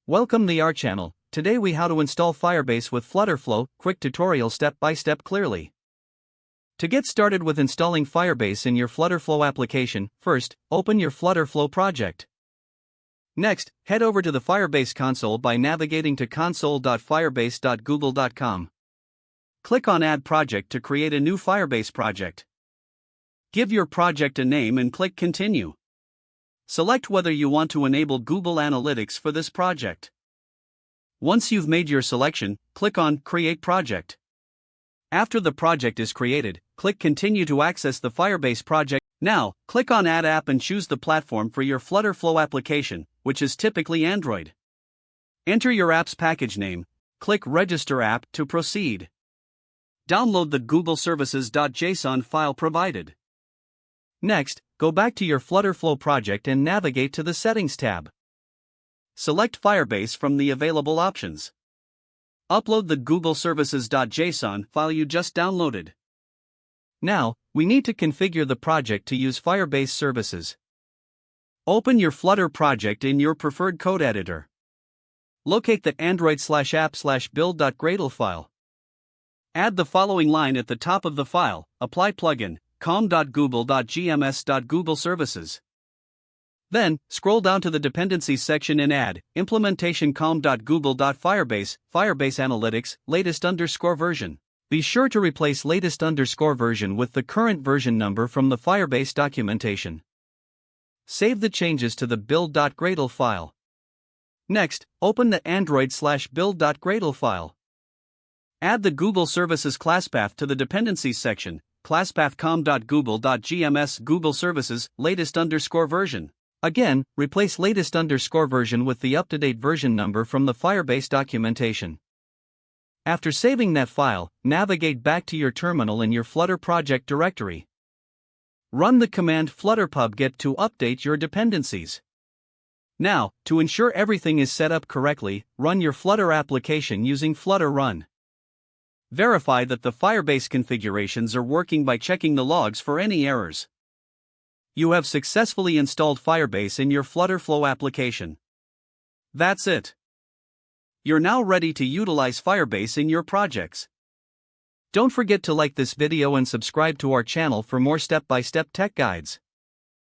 Welcome to our channel. Today we how to install Firebase with FlutterFlow, quick tutorial step by step clearly. To get started with installing Firebase in your FlutterFlow application, first, open your FlutterFlow project. Next, head over to the Firebase console by navigating to console.firebase.google.com. Click on Add Project to create a new Firebase project. Give your project a name and click Continue. Select whether you want to enable Google Analytics for this project. Once you've made your selection, click on Create Project. After the project is created, click Continue to access the Firebase project. Now, click on Add App and choose the platform for your FlutterFlow application, which is typically Android. Enter your app's package name, click Register App to proceed. Download the Google Services.json file provided. Next, go back to your FlutterFlow project and navigate to the Settings tab. Select Firebase from the available options. Upload the Google Services.json file you just downloaded. Now, we need to configure the project to use Firebase services. Open your Flutter project in your preferred code editor. Locate the android/app/build.gradle file. Add the following line at the top of the file: apply plugin, com.google.gms.google services. Then, scroll down to the dependencies section and add implementation com.google.firebase, Firebase Analytics, latest_version. Be sure to replace latest_version with the current version number from the Firebase documentation. Save the changes to the build.gradle file. Next, open the android/build.gradle file. Add the Google Services class path to the dependencies section. Classpath com.google.gms Google Services, latest_version. Again, replace latest_version with the up-to-date version number from the Firebase documentation. After saving that file, navigate back to your terminal in your Flutter project directory. Run the command flutterpub-get to update your dependencies. Now, to ensure everything is set up correctly, run your Flutter application using Flutter Run. Verify that the Firebase configurations are working by checking the logs for any errors. You have successfully installed Firebase in your FlutterFlow application. That's it. You're now ready to utilize Firebase in your projects. Don't forget to like this video and subscribe to our channel for more step-by-step tech guides.